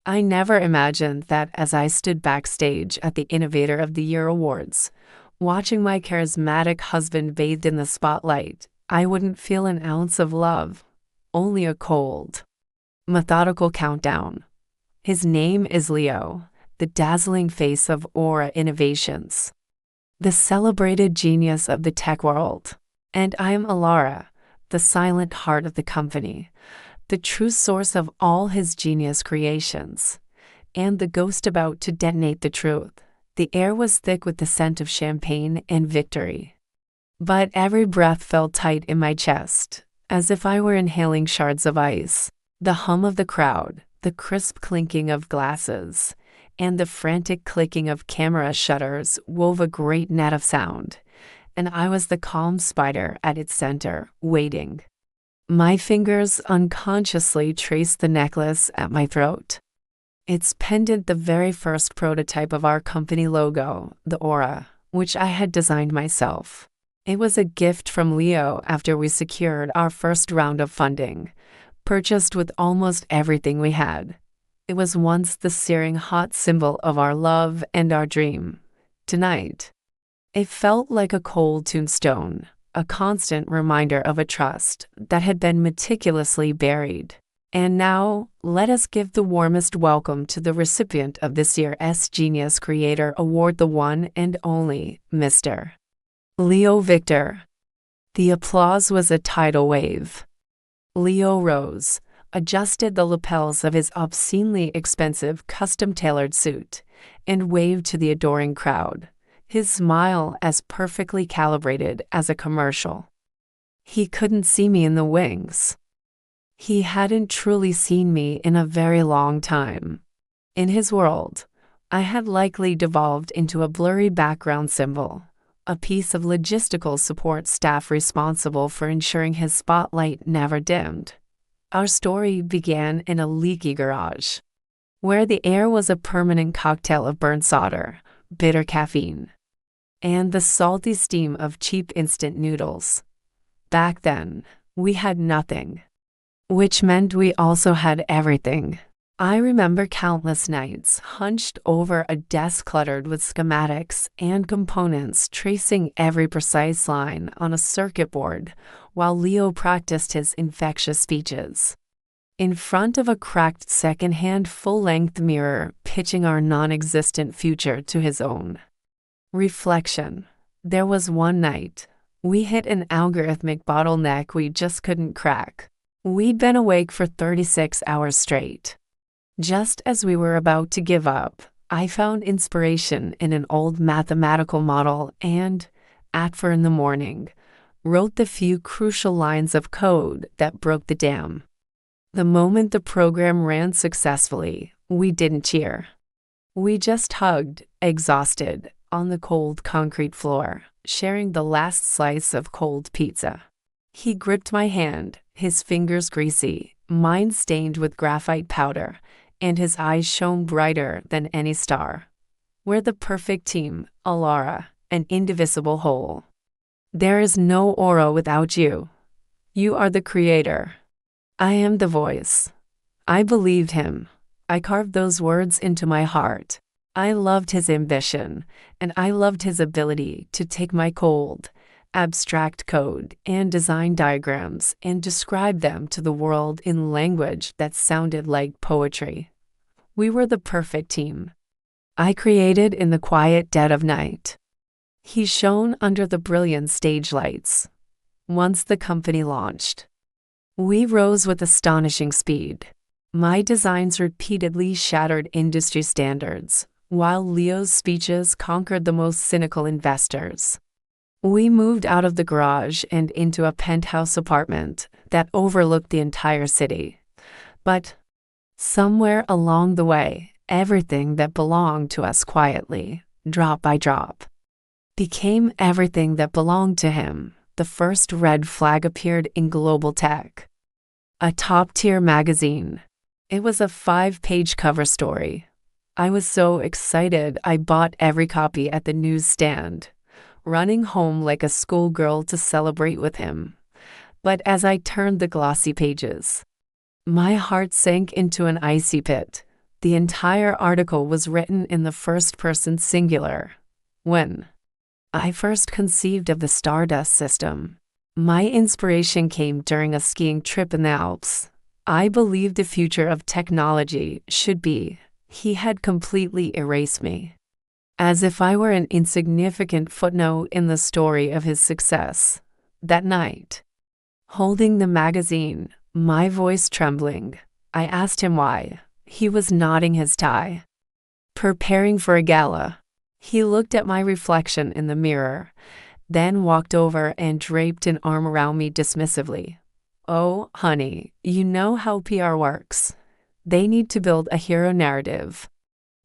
I never imagined that as I stood backstage at the Innovator of the Year Awards, watching my charismatic husband bathed in the spotlight, I wouldn't feel an ounce of love, only a cold, methodical countdown. His name is Leo, the dazzling face of Aura Innovations, the celebrated genius of the tech world. And I am Alara, the silent heart of the company, the true source of all his genius creations, and the ghost about to detonate the truth. The air was thick with the scent of champagne and victory. But every breath felt tight in my chest, as if I were inhaling shards of ice. The hum of the crowd, the crisp clinking of glasses, and the frantic clicking of camera shutters wove a great net of sound, and I was the calm spider at its center, waiting. My fingers unconsciously traced the necklace at my throat. Its pendant, the very first prototype of our company logo, the Aura, which I had designed myself. It was a gift from Leo after we secured our first round of funding, purchased with almost everything we had. It was once the searing hot symbol of our love and our dream. Tonight, it felt like a cold tombstone, a constant reminder of a trust that had been meticulously buried. And now, let us give the warmest welcome to the recipient of this year's Genius Creator Award, the one and only Mr. Leo Victor. The applause was a tidal wave. Leo rose, adjusted the lapels of his obscenely expensive custom-tailored suit, and waved to the adoring crowd, his smile as perfectly calibrated as a commercial. He couldn't see me in the wings. He hadn't truly seen me in a very long time. In his world, I had likely devolved into a blurry background symbol, a piece of logistical support staff responsible for ensuring his spotlight never dimmed. Our story began in a leaky garage, where the air was a permanent cocktail of burnt solder, bitter caffeine, and the salty steam of cheap instant noodles. Back then, we had nothing, which meant we also had everything. I remember countless nights hunched over a desk cluttered with schematics and components, tracing every precise line on a circuit board while Leo practiced his infectious speeches. In front of a cracked second-hand full-length mirror, pitching our non-existent future to his own. Reflection. There was one night. We hit an algorithmic bottleneck we just couldn't crack. We'd been awake for 36 hours straight. Just as we were about to give up, I found inspiration in an old mathematical model and, at 4 in the morning, wrote the few crucial lines of code that broke the dam. The moment the program ran successfully, we didn't cheer. We just hugged, exhausted, on the cold concrete floor, sharing the last slice of cold pizza. He gripped my hand, his fingers greasy, mine stained with graphite powder, and his eyes shone brighter than any star. We're the perfect team, Alara, an indivisible whole. There is no Aura without you. You are the creator. I am the voice. I believed him. I carved those words into my heart. I loved his ambition, and I loved his ability to take my cold, abstract code and design diagrams and describe them to the world in language that sounded like poetry. We were the perfect team. I created in the quiet dead of night. He shone under the brilliant stage lights. Once the company launched, we rose with astonishing speed. My designs repeatedly shattered industry standards, while Leo's speeches conquered the most cynical investors. We moved out of the garage and into a penthouse apartment that overlooked the entire city. But somewhere along the way, everything that belonged to us quietly, drop by drop, became everything that belonged to him. The first red flag appeared in Global Tech, a top-tier magazine. It was a 5-page cover story. I was so excited I bought every copy at the newsstand, running home like a schoolgirl to celebrate with him. But as I turned the glossy pages, my heart sank into an icy pit. The entire article was written in the first person singular. When I first conceived of the Stardust system, my inspiration came during a skiing trip in the Alps. I believed the future of technology should be. He had completely erased me, as if I were an insignificant footnote in the story of his success. That night, holding the magazine, my voice trembling, I asked him why. He was knotting his tie, preparing for a gala. He looked at my reflection in the mirror, then walked over and draped an arm around me dismissively. "Oh, honey, you know how PR works. They need to build a hero narrative.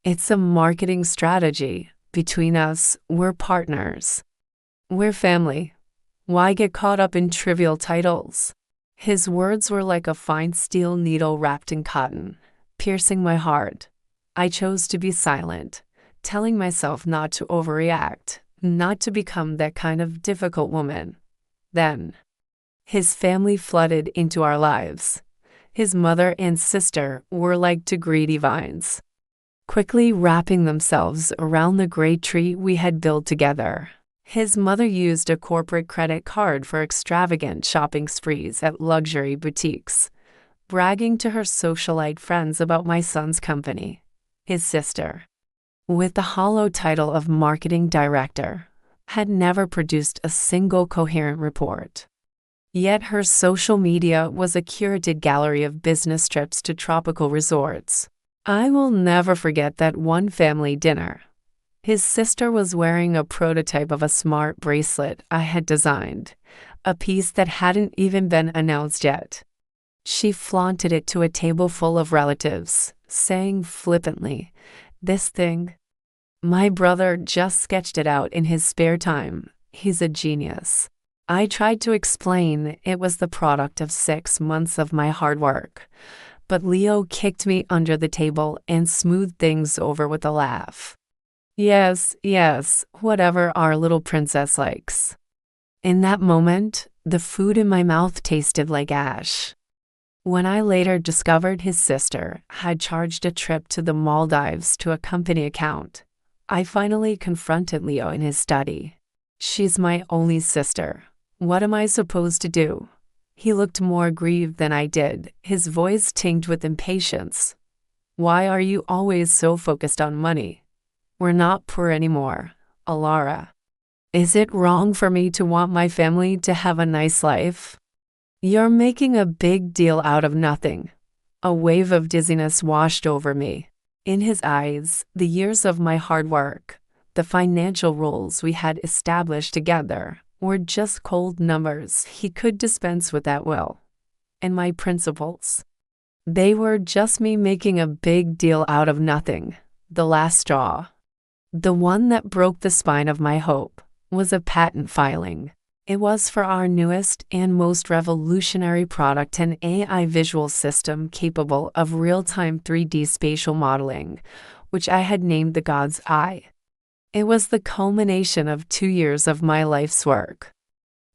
It's a marketing strategy. Between us, we're partners. We're family. Why get caught up in trivial titles?" His words were like a fine steel needle wrapped in cotton, piercing my heart. I chose to be silent, telling myself not to overreact, not to become that kind of difficult woman. Then, his family flooded into our lives. His mother and sister were like two greedy vines, quickly wrapping themselves around the great tree we had built together. His mother used a corporate credit card for extravagant shopping sprees at luxury boutiques, bragging to her socialite friends about my son's company. His sister, with the hollow title of marketing director, had never produced a single coherent report. Yet her social media was a curated gallery of business trips to tropical resorts. I will never forget that one family dinner. His sister was wearing a prototype of a smart bracelet I had designed, a piece that hadn't even been announced yet. She flaunted it to a table full of relatives, saying flippantly, "This thing? My brother just sketched it out in his spare time. He's a genius." I tried to explain it was the product of 6 months of my hard work, but Leo kicked me under the table and smoothed things over with a laugh. Yes, whatever our little princess likes." In that moment, the food in my mouth tasted like ash. When I later discovered his sister had charged a trip to the Maldives to a company account, I finally confronted Leo in his study. "She's my only sister. What am I supposed to do?" He looked more grieved than I did, his voice tinged with impatience. "Why are you always so focused on money? We're not poor anymore, Alara. Is it wrong for me to want my family to have a nice life?" "You're making a big deal out of nothing." A wave of dizziness washed over me. In his eyes, the years of my hard work, the financial rules we had established together, were just cold numbers he could dispense with at will. And my principles? They were just me making a big deal out of nothing. The last straw, the one that broke the spine of my hope, was a patent filing. It was for our newest and most revolutionary product, an AI visual system capable of real-time 3D spatial modeling, which I had named the God's Eye. It was the culmination of 2 years of my life's work.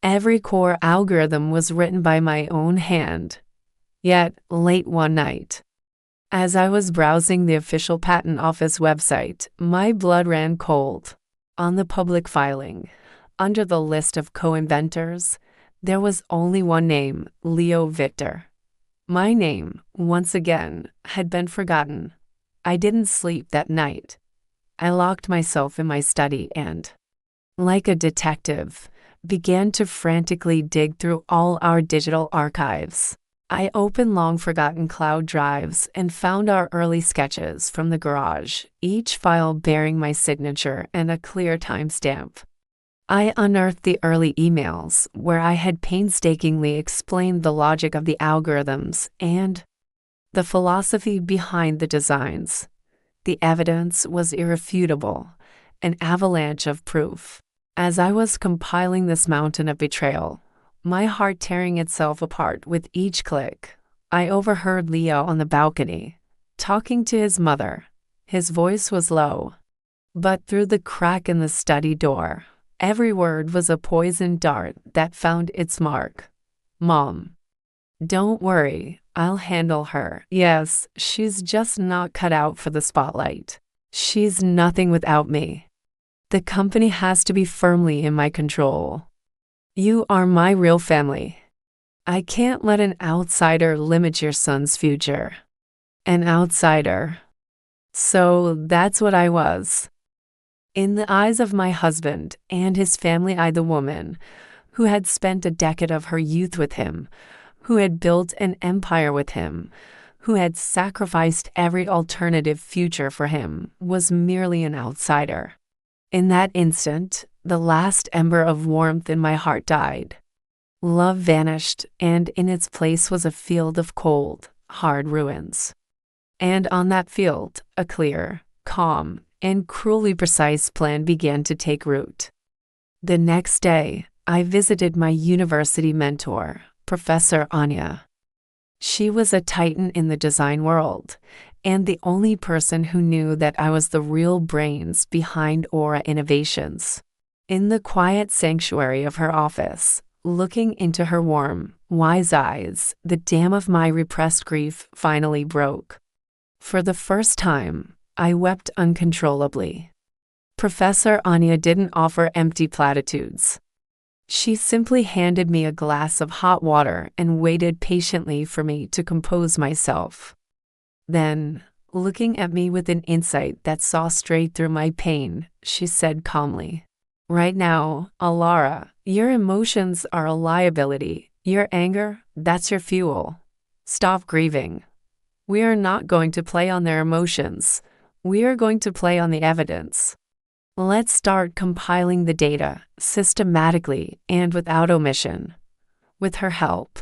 Every core algorithm was written by my own hand. Yet, late one night, as I was browsing the official patent office website, my blood ran cold. On the public filing, under the list of co-inventors, there was only one name, Leo Victor. My name, once again, had been forgotten. I didn't sleep that night. I locked myself in my study and, like a detective, began to frantically dig through all our digital archives. I opened long-forgotten cloud drives and found our early sketches from the garage, each file bearing my signature and a clear timestamp. I unearthed the early emails where I had painstakingly explained the logic of the algorithms and the philosophy behind the designs. The evidence was irrefutable, an avalanche of proof. As I was compiling this mountain of betrayal, my heart tearing itself apart with each click, I overheard Leo on the balcony, talking to his mother. His voice was low, but through the crack in the study door, every word was a poisoned dart that found its mark. "Mom, don't worry, I'll handle her. Yes, she's just not cut out for the spotlight. She's nothing without me. The company has to be firmly in my control. You are my real family. I can't let an outsider limit your son's future. An outsider. So that's what I was. In the eyes of my husband and his family, I, the woman who had spent a decade of her youth with him, who had built an empire with him, who had sacrificed every alternative future for him, was merely an outsider. In that instant, the last ember of warmth in my heart died. Love vanished, and in its place was a field of cold, hard ruins. And on that field, a clear, calm, and cruelly precise plan began to take root. The next day, I visited my university mentor, Professor Anya. She was a titan in the design world, and the only person who knew that I was the real brains behind Aura Innovations. In the quiet sanctuary of her office, looking into her warm, wise eyes, the dam of my repressed grief finally broke. For the first time, I wept uncontrollably. Professor Anya didn't offer empty platitudes. She simply handed me a glass of hot water and waited patiently for me to compose myself. Then, looking at me with an insight that saw straight through my pain, she said calmly, "Right now, Alara, your emotions are a liability. Your anger, that's your fuel. Stop grieving. We are not going to play on their emotions. We are going to play on the evidence. Let's start compiling the data systematically and without omission." With her help,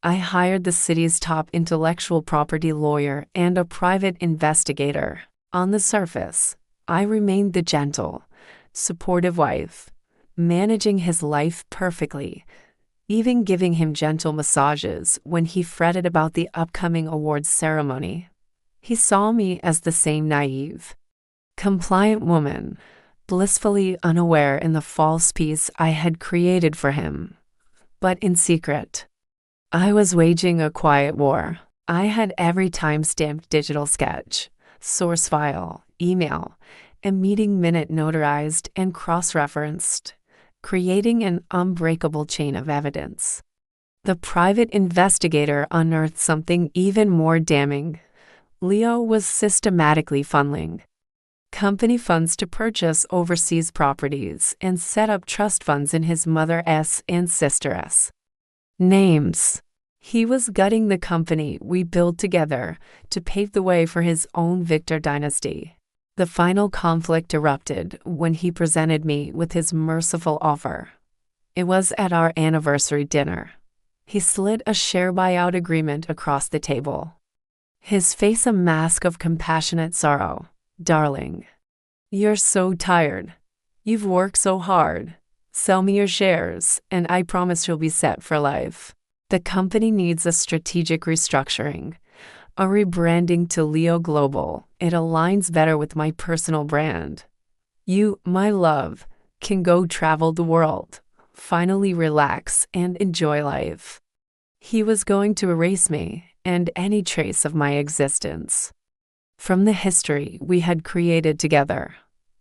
I hired the city's top intellectual property lawyer and a private investigator. On the surface, I remained the gentle, supportive wife, managing his life perfectly, even giving him gentle massages when he fretted about the upcoming awards ceremony. He saw me as the same naive, compliant woman, blissfully unaware in the false peace I had created for him. But in secret, I was waging a quiet war. I had every time-stamped digital sketch, source file, email, and meeting minute notarized and cross-referenced, creating an unbreakable chain of evidence. The private investigator unearthed something even more damning. Leo was systematically funneling company funds to purchase overseas properties and set up trust funds in his mother's and sister's names. He was gutting the company we built together to pave the way for his own Victor dynasty. The final conflict erupted when he presented me with his merciful offer. It was at our anniversary dinner. He slid a share buyout agreement across the table, his face a mask of compassionate sorrow. "Darling, you're so tired. You've worked so hard. Sell me your shares, and I promise you'll be set for life. The company needs a strategic restructuring, a rebranding to Leo Global. It aligns better with my personal brand. You, my love, can go travel the world, finally relax and enjoy life." He was going to erase me and any trace of my existence from the history we had created together.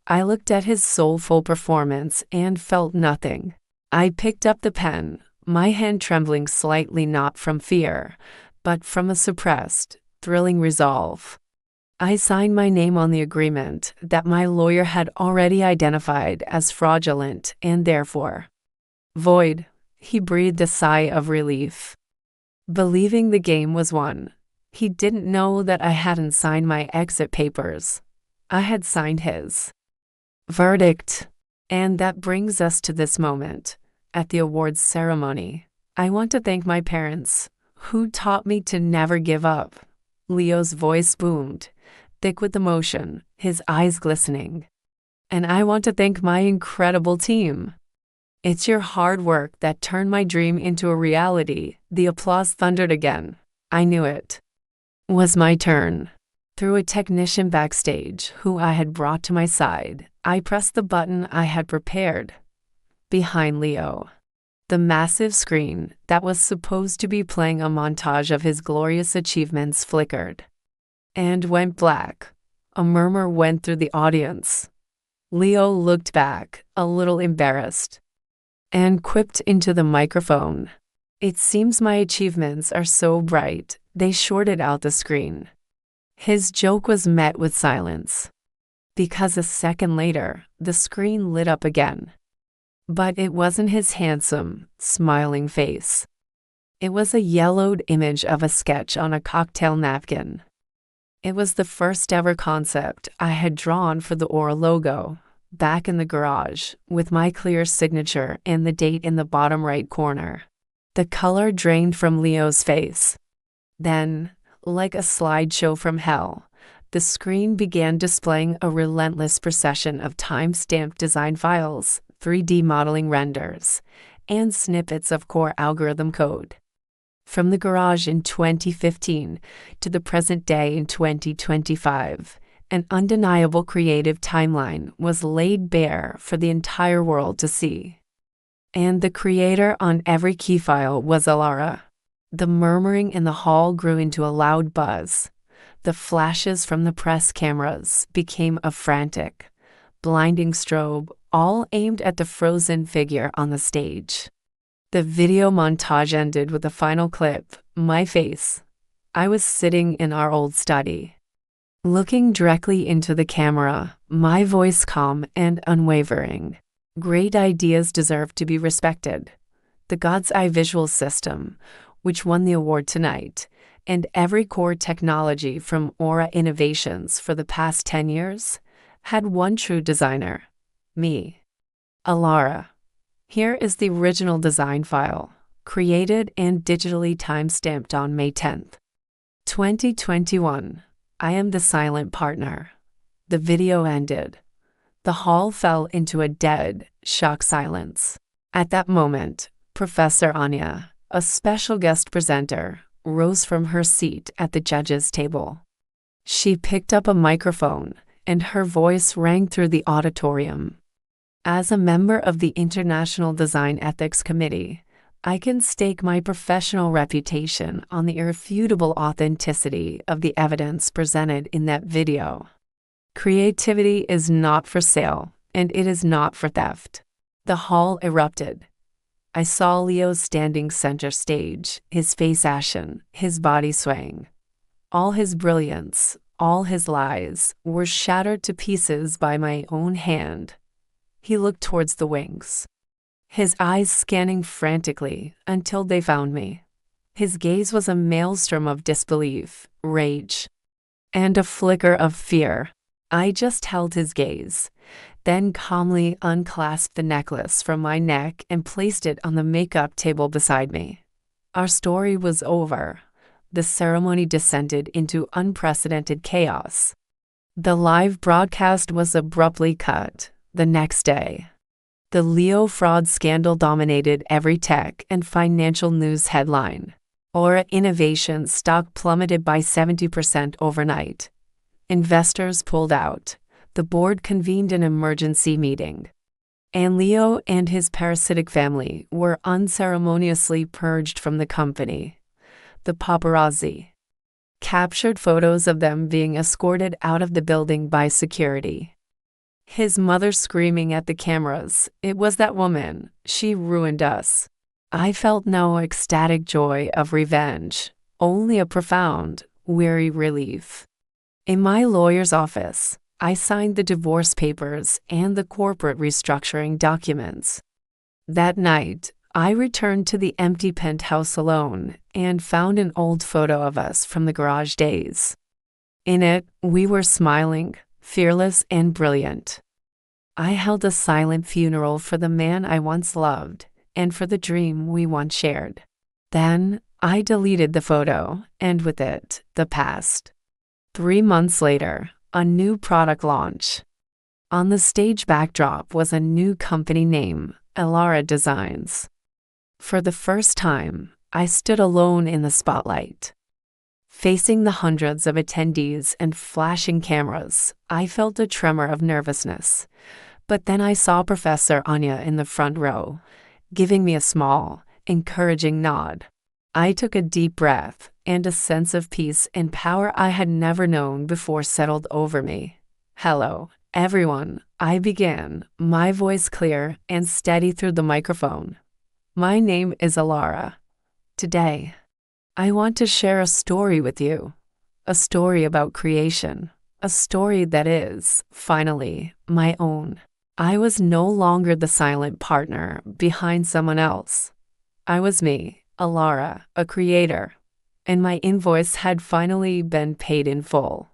I looked at his soulful performance and felt nothing. I picked up the pen, my hand trembling slightly, not from fear, but from a suppressed, thrilling resolve. I signed my name on the agreement that my lawyer had already identified as fraudulent and therefore void. He breathed a sigh of relief, believing the game was won. He didn't know that I hadn't signed my exit papers. I had signed his verdict. And that brings us to this moment, at the awards ceremony. I want to thank my parents, who taught me to never give up. Leo's voice boomed, thick with emotion, his eyes glistening. And I want to thank my incredible team. It's your hard work that turned my dream into a reality. The applause thundered again. I knew it was my turn. Through a technician backstage who I had brought to my side, I pressed the button I had prepared. Behind Leo, The massive screen that was supposed to be playing a montage of his glorious achievements flickered and went black. A murmur went through the audience. Leo looked back, a little embarrassed, and quipped into the microphone. "It seems my achievements are so bright, they shorted out the screen." His joke was met with silence, because a second later, the screen lit up again. But it wasn't his handsome, smiling face. It was a yellowed image of a sketch on a cocktail napkin. It was the first ever concept I had drawn for the Aura logo, back in the garage, with my clear signature and the date in the bottom right corner. The color drained from Leo's face. Then, like a slideshow from hell, the screen began displaying a relentless procession of time-stamped design files, 3D modeling renders, and snippets of core algorithm code. From the garage in 2015 to the present day in 2025, an undeniable creative timeline was laid bare for the entire world to see. And the creator on every key file was Alara. The murmuring in the hall grew into a loud buzz. The flashes from the press cameras became a frantic, blinding strobe, all aimed at the frozen figure on the stage. The video montage ended with a final clip, my face. I was sitting in our old study, looking directly into the camera, my voice calm and unwavering. Great ideas deserve to be respected. The God's Eye visual system, which won the award tonight, and every core technology from Aura Innovations for the past 10 years, had one true designer, me, Alara. Here is the original design file, created and digitally time-stamped on May 10th, 2021. I am the silent partner. The video ended. The hall fell into a dead, shocked silence. At that moment, Professor Anya, a special guest presenter, rose from her seat at the judges' table. She picked up a microphone, and her voice rang through the auditorium. As a member of the International Design Ethics Committee, I can stake my professional reputation on the irrefutable authenticity of the evidence presented in that video. Creativity is not for sale, and it is not for theft. The hall erupted. I saw Leo standing center stage, his face ashen, his body swaying. All his brilliance, all his lies, were shattered to pieces by my own hand. He looked towards the wings, his eyes scanning frantically until they found me. His gaze was a maelstrom of disbelief, rage, and a flicker of fear. I just held his gaze, then calmly unclasped the necklace from my neck and placed it on the makeup table beside me. Our story was over. The ceremony descended into unprecedented chaos. The live broadcast was abruptly cut. The next day, the Leo fraud scandal dominated every tech and financial news headline. Aura Innovations stock plummeted by 70% overnight. Investors pulled out. The board convened an emergency meeting. And Leo and his parasitic family were unceremoniously purged from the company. The paparazzi captured photos of them being escorted out of the building by security. His mother screaming at the cameras, "It was that woman, she ruined us." I felt no ecstatic joy of revenge, only a profound, weary relief. In my lawyer's office, I signed the divorce papers and the corporate restructuring documents. That night, I returned to the empty penthouse alone and found an old photo of us from the garage days. In it, we were smiling, fearless and brilliant. I held a silent funeral for the man I once loved and for the dream we once shared. Then, I deleted the photo, and with it, the past. 3 months later, a new product launch. On the stage backdrop was a new company name, Alara Designs. For the first time, I stood alone in the spotlight. Facing the hundreds of attendees and flashing cameras, I felt a tremor of nervousness. But then I saw Professor Anya in the front row, giving me a small, encouraging nod. I took a deep breath, and a sense of peace and power I had never known before settled over me. "Hello, everyone," I began, my voice clear and steady through the microphone. "My name is Alara. Today, I want to share a story with you. A story about creation. A story that is, finally, my own." I was no longer the silent partner behind someone else. I was me, Alara, a creator. And my invoice had finally been paid in full.